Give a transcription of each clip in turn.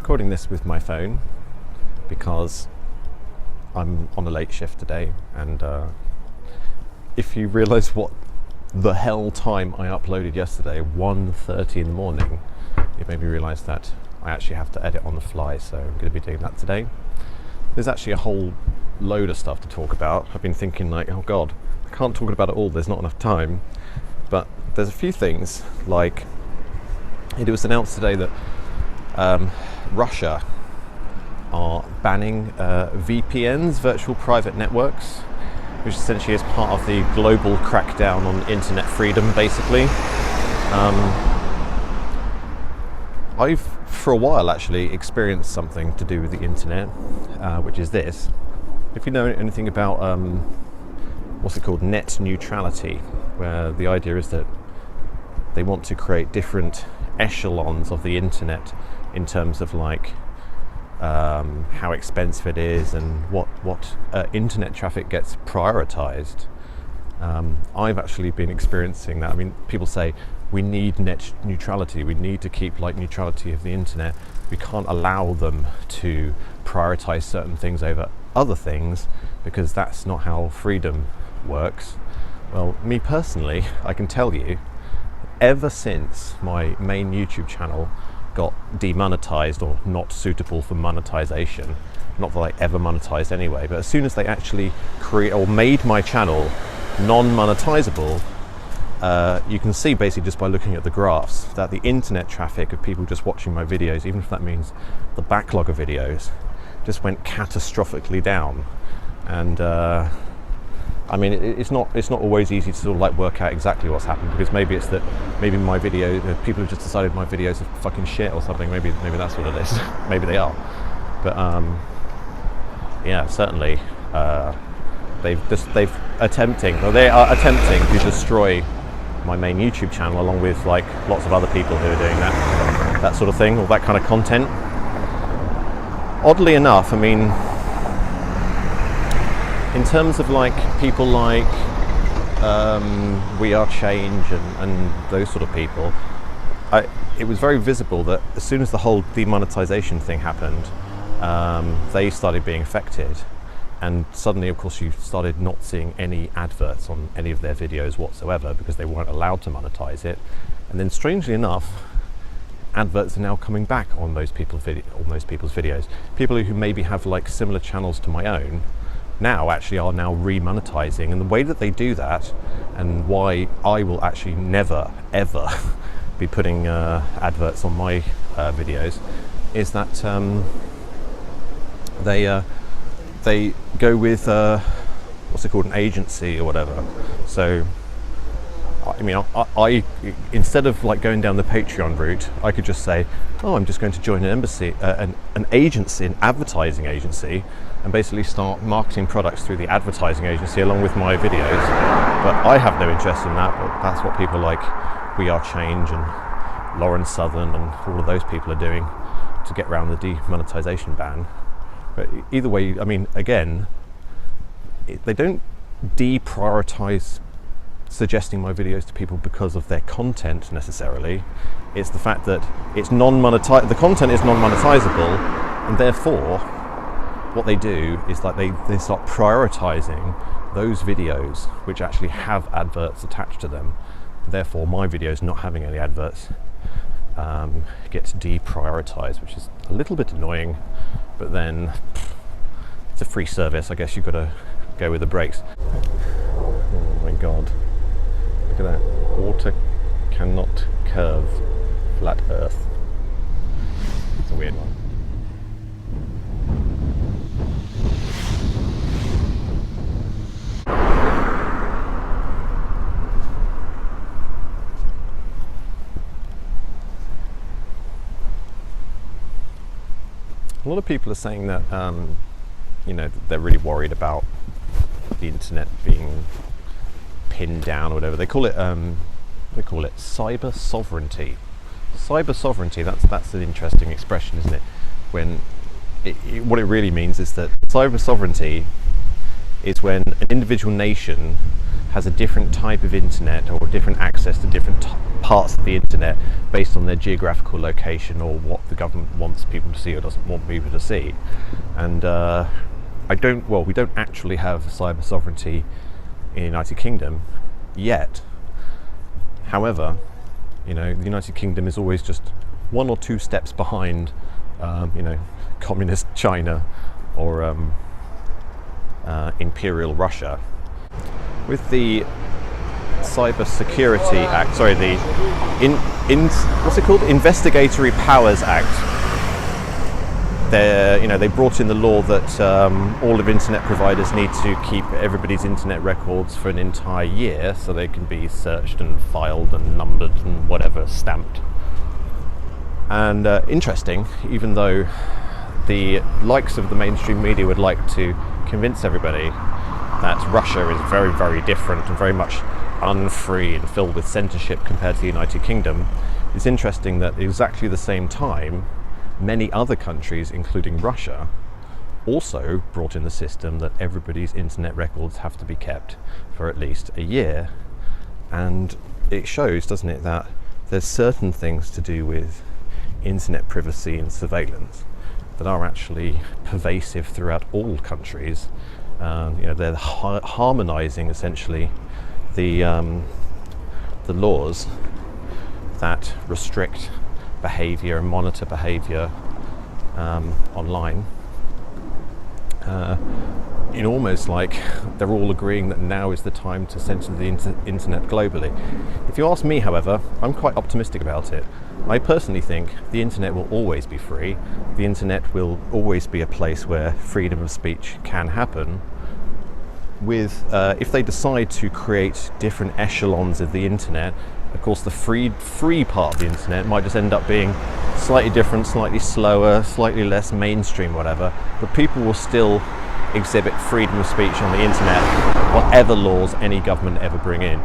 recording this with my phone because I'm on a late shift today, and if you realise what the hell time I uploaded yesterday, 1:30 in the morning, it made me realise that I actually have to edit on the fly, so I'm going to be doing that today. There's actually a whole load of stuff to talk about. I've been thinking like, oh god, I can't talk about it all, there's not enough time. But there's a few things, like it was announced today that Russia are banning VPNs, virtual private networks, which essentially is part of the global crackdown on internet freedom, basically. I've, for a while actually, experienced something to do with the internet, which is this. If you know anything about, what's it called, net neutrality, where the idea is that they want to create different echelons of the internet in terms of like how expensive it is and what internet traffic gets prioritized. I've actually been experiencing that. I mean, people say we need net neutrality, we need to keep like neutrality of the internet, we can't allow them to prioritize certain things over other things because that's not how freedom works. Well, me personally, I can tell you, ever since my main YouTube channel got demonetized or not suitable for monetization, not that I ever monetized anyway, but as soon as they actually made my channel non-monetizable, you can see basically just by looking at the graphs that the internet traffic of people just watching my videos, even if that means the backlog of videos, just went catastrophically down. And I mean, it's not always easy to sort of like work out exactly what's happened, because maybe it's that my video, people have just decided my videos are fucking shit or something. Maybe that's what it is. Maybe they are. But yeah, certainly they are attempting to destroy my main YouTube channel, along with like lots of other people who are doing that sort of thing, or that kind of content. Oddly enough, I mean, in terms of like people like We Are Change and those sort of people, it was very visible that as soon as the whole demonetization thing happened, they started being affected, and suddenly of course you started not seeing any adverts on any of their videos whatsoever because they weren't allowed to monetize it. And then strangely enough, adverts are now coming back on those people's videos. People who maybe have like similar channels to my own now actually are now remonetizing, and the way that they do that, and why I will actually never ever be putting adverts on my videos, is that they go with what's it called, an agency or whatever. So I mean, I instead of like going down the Patreon route, I could just say, oh, I'm just going to join an agency, an advertising agency, and basically start marketing products through the advertising agency along with my videos. But I have no interest in that, but that's what people like We Are Change and Lauren Southern and all of those people are doing to get around the demonetization ban. But either way, I mean, again, they don't deprioritize suggesting my videos to people because of their content necessarily. It's the fact that it's the content is non-monetizable, and therefore what they do is like they start prioritizing those videos which actually have adverts attached to them. Therefore my videos not having any adverts gets deprioritized, which is a little bit annoying, but then it's a free service, I guess you've got to go with the breaks. Oh my god, look at that. Water cannot curve flat earth. It's a weird one. A lot of people are saying that you know, they're really worried about the internet being pinned down or whatever. They call it cyber sovereignty. Cyber sovereignty, that's an interesting expression, isn't it? When what it really means is that cyber sovereignty is when an individual nation has a different type of internet or different access to different parts of the internet based on their geographical location or what the government wants people to see or doesn't want people to see. And we don't actually have cyber sovereignty in the United Kingdom yet. However, the United Kingdom is always just 1 or 2 steps behind, communist China or Imperial Russia. With the Cyber Security Act, what's it called? Investigatory Powers Act. They brought in the law that all of internet providers need to keep everybody's internet records for an entire year so they can be searched and filed and numbered and whatever, stamped. And interesting, even though the likes of the mainstream media would like to convince everybody that Russia is very, very different and very much unfree and filled with censorship compared to the United Kingdom, it's interesting that at exactly the same time, many other countries, including Russia, also brought in the system that everybody's internet records have to be kept for at least a year. And it shows, doesn't it, that there's certain things to do with internet privacy and surveillance that are actually pervasive throughout all countries. They're harmonizing essentially the laws that restrict behavior and monitor behavior online. Almost like they're all agreeing that now is the time to censor the internet globally. If you ask me, however, I'm quite optimistic about it. I personally think the internet will always be free. The internet will always be a place where freedom of speech can happen. If they decide to create different echelons of the internet, of course the free part of the internet might just end up being slightly different, slightly slower, slightly less mainstream, whatever, but people will still exhibit freedom of speech on the internet, whatever laws any government ever bring in.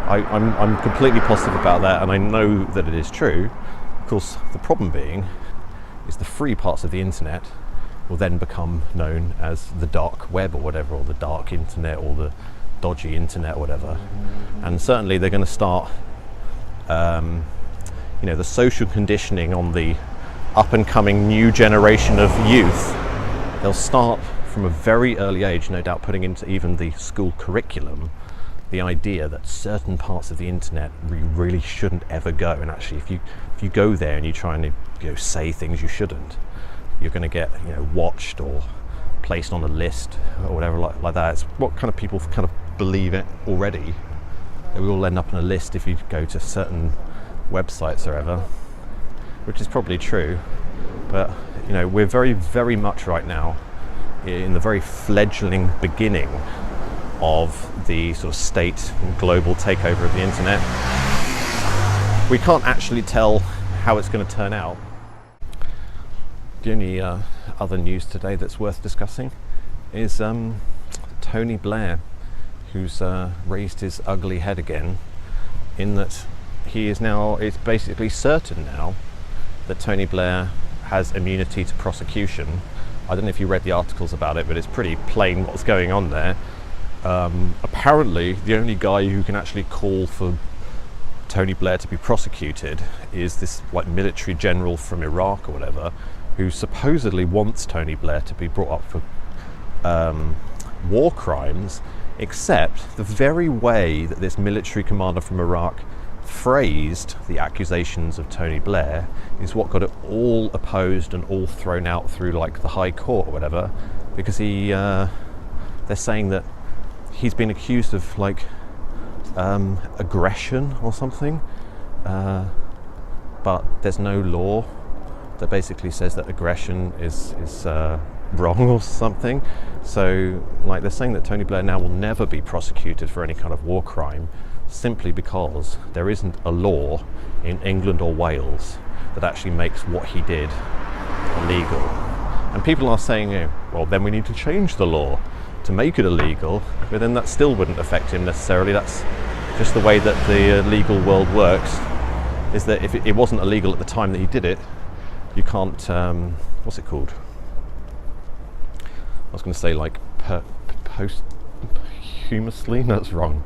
I'm completely positive about that, and I know that it is true. Of course, the problem being is the free parts of the internet will then become known as the dark web or whatever, or the dark internet, or the dodgy internet or whatever. And certainly they're going to start the social conditioning on the up and coming new generation of youth. They'll start from a very early age, no doubt, putting into even the school curriculum the idea that certain parts of the internet really shouldn't ever go. And actually, if you go there and you try and say things you shouldn't, you're going to get watched or placed on a list or whatever like that. It's what kind of people kind of believe it already. We all end up on a list if you go to certain websites or ever, which is probably true. But we're very, very much right now in the very fledgling beginning of the sort of state and global takeover of the internet. We can't actually tell how it's going to turn out. The only other news today that's worth discussing is Tony Blair, who's raised his ugly head again, in that it's basically certain now that Tony Blair has immunity to prosecution. I don't know if you read the articles about it, but it's pretty plain what's going on there. Apparently, the only guy who can actually call for Tony Blair to be prosecuted is this military general from Iraq or whatever, who supposedly wants Tony Blair to be brought up for war crimes, except the very way that this military commander from Iraq phrased the accusations of Tony Blair is what got it all opposed and all thrown out through the High Court or whatever, because they're saying that he's been accused of aggression or something, but there's no law that basically says that aggression is wrong or something. So they're saying that Tony Blair now will never be prosecuted for any kind of war crime, simply because there isn't a law in England or Wales that actually makes what he did illegal. And people are saying, well, then we need to change the law to make it illegal, but then that still wouldn't affect him necessarily. That's just the way that the legal world works, is that if it wasn't illegal at the time that he did it, you can't, what's it called? I was going to say posthumously? That's wrong.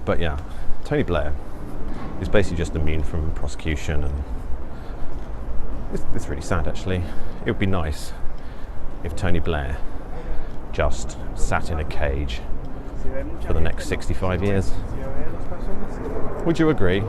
But yeah, Tony Blair is basically just immune from prosecution, and it's really sad actually. It would be nice if Tony Blair just sat in a cage for the next 65 years. Would you agree?